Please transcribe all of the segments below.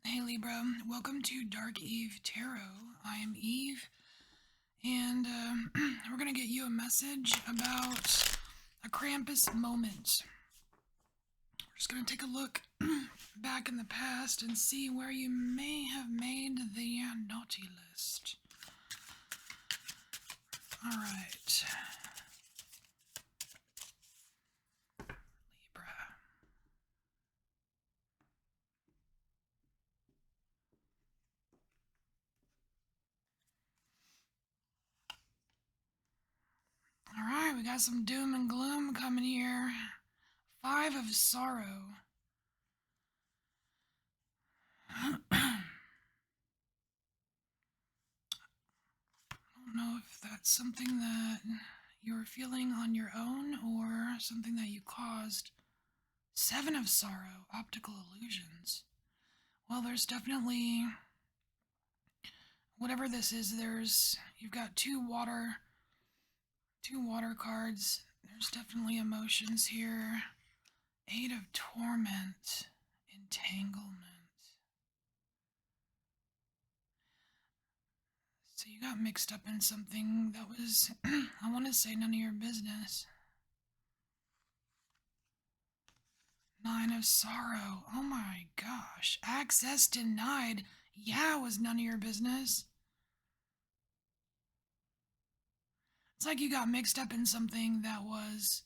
Hey Libra, welcome to Dark Eve Tarot. I am Eve, and we're going to get you a message about a Krampus moment. We're just going to take a look back in the past and see where you may have made the naughty list. Alright, Libra. Alright, we got some doom and gloom coming here. Five of Sorrow. Don't know if that's something that you're feeling on your own or something that you caused. Seven of Sorrow, optical illusions. Well, there's definitely, whatever this is, you've got two water cards. There's definitely emotions here. Eight of Torment, entanglement. So you got mixed up in something that was, I want to say, none of your business. Nine of Sorrow. Oh my gosh. Access denied. Yeah, it was none of your business. It's like you got mixed up in something that was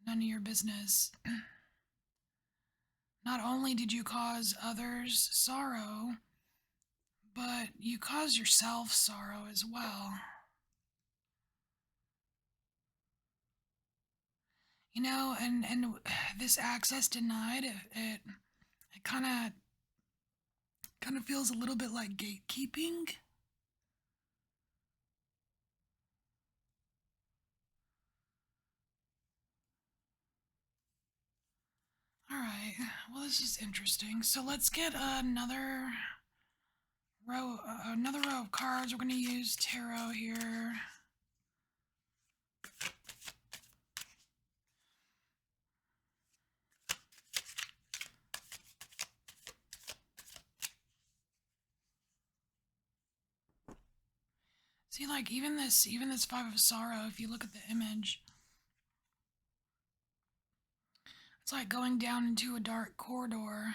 none of your business. Not only did you cause others sorrow, but you caused yourself sorrow as well. You know, and this access denied, it kind of feels a little bit like gatekeeping. All right. Well, this is interesting. So let's get another row of cards. We're going to use tarot here. See, like even this Five of Sorrow, if you look at the image, it's like going down into a dark corridor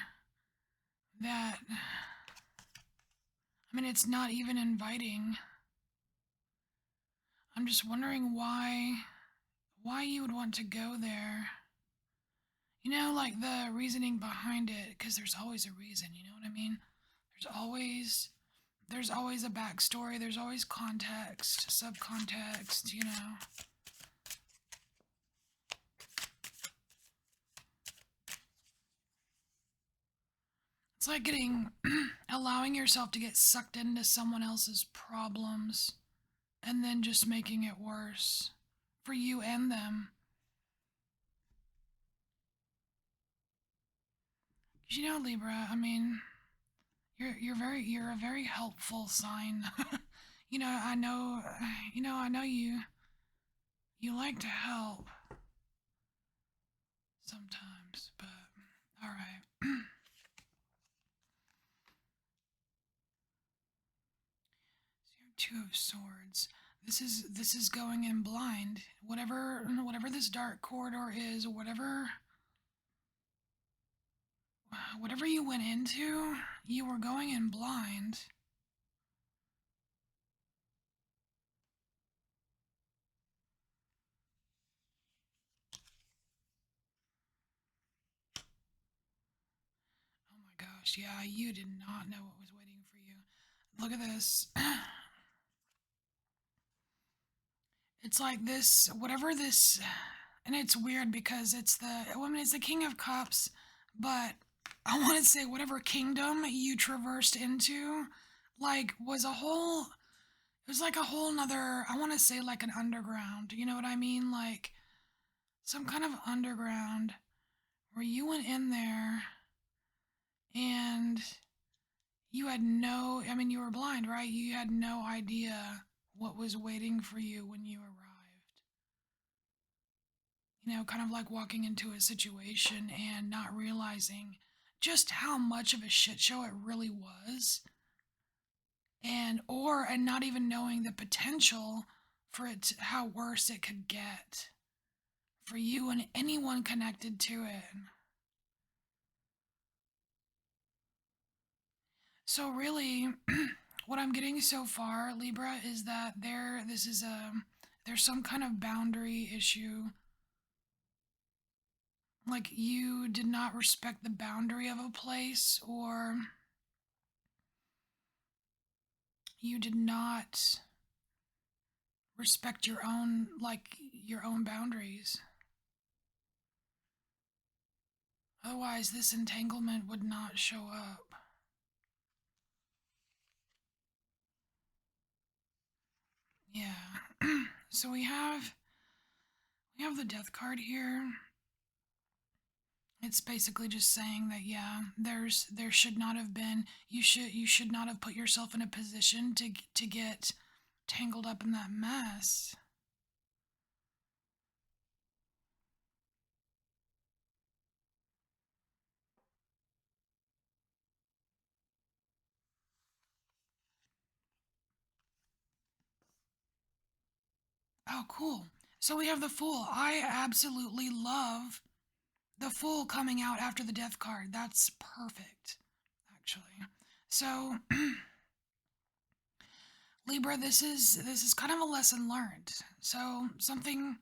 that, I mean, it's not even inviting. I'm just wondering why you would want to go there. You know, like the reasoning behind it, because there's always a reason, you know what I mean? There's always a backstory, there's always context, subcontext, you know. It's like allowing yourself to get sucked into someone else's problems and then just making it worse for you and them. 'Cause you know, Libra, I mean, you're a very helpful sign. You know, I know you like to help sometimes, but all right. So you have Two of Swords. This is going in blind. Whatever this dark corridor is, whatever you went into, you were going in blind. Oh my gosh, yeah, you did not know what was waiting for you. Look at this. It's like this, whatever this, and it's weird because it's the King of Cups, but I want to say whatever kingdom you traversed into, like, it was like a whole nother, I want to say like an underground, you know what I mean? Like, some kind of underground where you went in there and I mean, you were blind, right? You had no idea what was waiting for you when you arrived. You know, kind of like walking into a situation and not realizing just how much of a shit show it really was, and not even knowing the potential for how worse it could get for you and anyone connected to it. So really, what I'm getting so far, Libra, is that there's some kind of boundary issue. Like you did not respect the boundary of a place, or you did not respect your own boundaries. Otherwise, this entanglement would not show up. Yeah. So we have the death card here. It's basically just saying that, yeah, there should not have been, you should not have put yourself in a position to get tangled up in that mess. Oh, cool. So we have the Fool. I absolutely love the Fool coming out after the death card. That's perfect, actually. So, Libra, this is kind of a lesson learned. So, something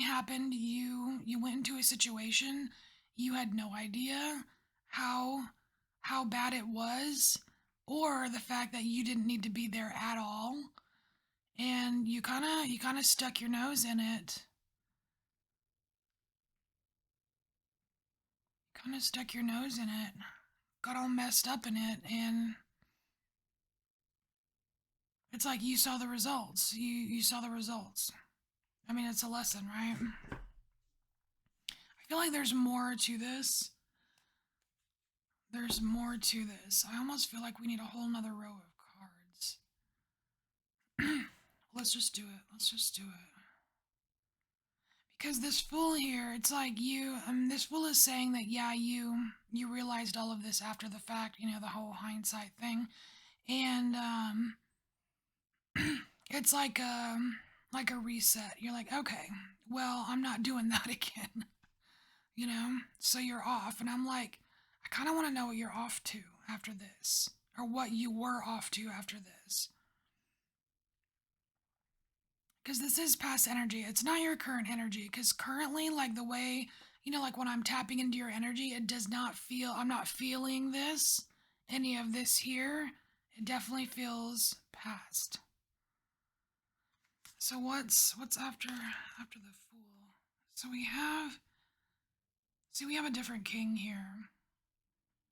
happened, you went into a situation, you had no idea how how bad it was, or the fact that you didn't need to be there at all, and you kind of stuck your nose in it. Kind of stuck your nose in it, got all messed up in it, and it's like you saw the results. You saw the results. I mean, it's a lesson, right? I feel like there's more to this. There's more to this. I almost feel like we need a whole nother row of cards. Let's just do it. Let's just do it. Because this fool here, it's like this fool is saying that, yeah, you realized all of this after the fact, the whole hindsight thing. And it's like a reset. You're like, okay, well, I'm not doing that again. So you're off, and I'm like, I kind of want to know what you're off to after this, or what you were off to after this, because this is past energy. It's not your current energy, because currently, like the way, like when I'm tapping into your energy, it does not feel, I'm not feeling this, any of this here. It definitely feels past. So what's after the Fool? So we have a different king here.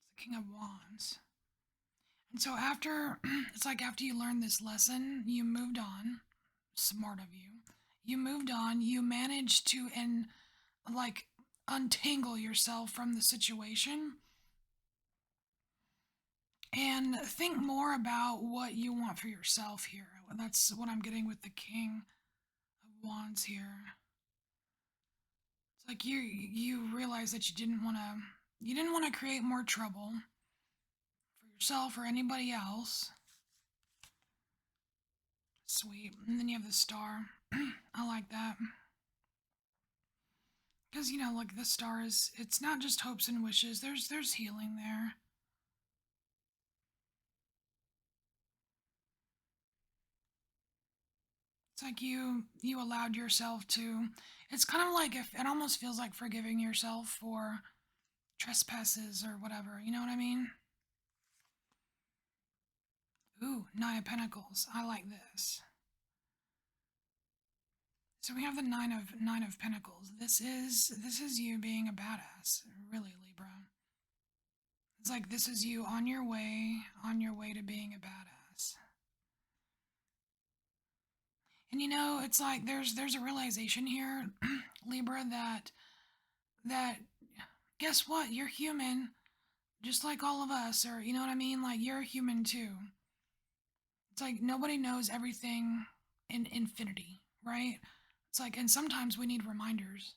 It's the King of Wands. And so after, it's like after you learned this lesson, you moved on. Smart of you. You moved on. You managed to like untangle yourself from the situation and think more about what you want for yourself here. That's what I'm getting with the King of Wands here. It's like you realize that you didn't want to create more trouble for yourself or anybody else. Sweet. And then you have the Star. I like that. Because, like the Star it's not just hopes and wishes. There's healing there. It's like you allowed yourself to, it's kind of like, if it almost feels like forgiving yourself for trespasses or whatever. You know what I mean? Ooh, Nine of Pentacles. I like this. So we have the Nine of Pentacles. This is you being a badass, really, Libra. It's like this is you on your way to being a badass. And it's like there's a realization here, Libra, that guess what? You're human, just like all of us, or you know what I mean? Like you're human too. It's like nobody knows everything in infinity, right? It's like, and sometimes we need reminders.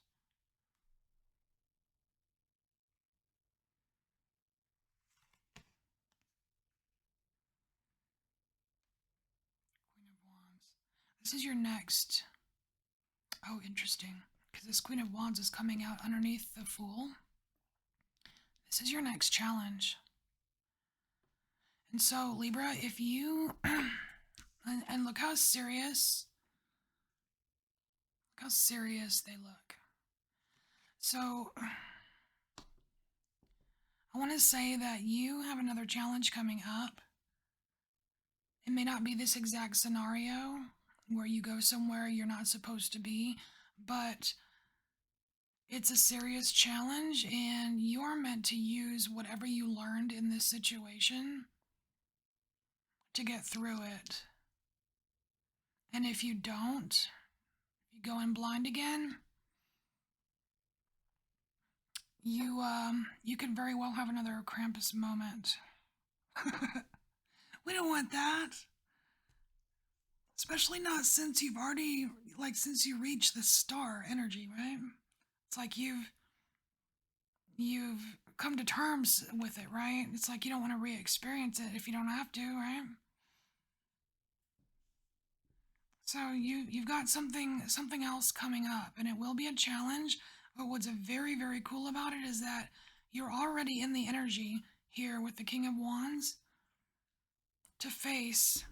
This is your next. Oh, interesting. Because this Queen of Wands is coming out underneath the Fool. This is your next challenge. And so, Libra, if you. and look how serious. Look how serious they look. So, I want to say that you have another challenge coming up. It may not be this exact scenario where you go somewhere you're not supposed to be, but it's a serious challenge, and you are meant to use whatever you learned in this situation to get through it. And if you don't, if you go in blind again, you could very well have another Krampus moment. We don't want that. Especially not since you've already, like, since you reached the star energy, right? It's like you've come to terms with it, right? It's like you don't want to re-experience it if you don't have to, right? So you've got something else coming up, and it will be a challenge. But what's very cool about it is that you're already in the energy here with the King of Wands to face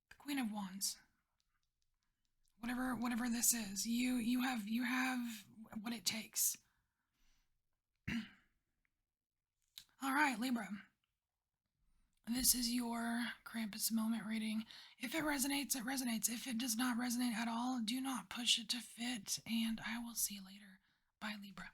the Queen of Wands. Whatever this is, you have what it takes. All right, Libra. This is your Krampus moment reading. If it resonates, it resonates. If it does not resonate at all, do not push it to fit, and I will see you later. Bye, Libra.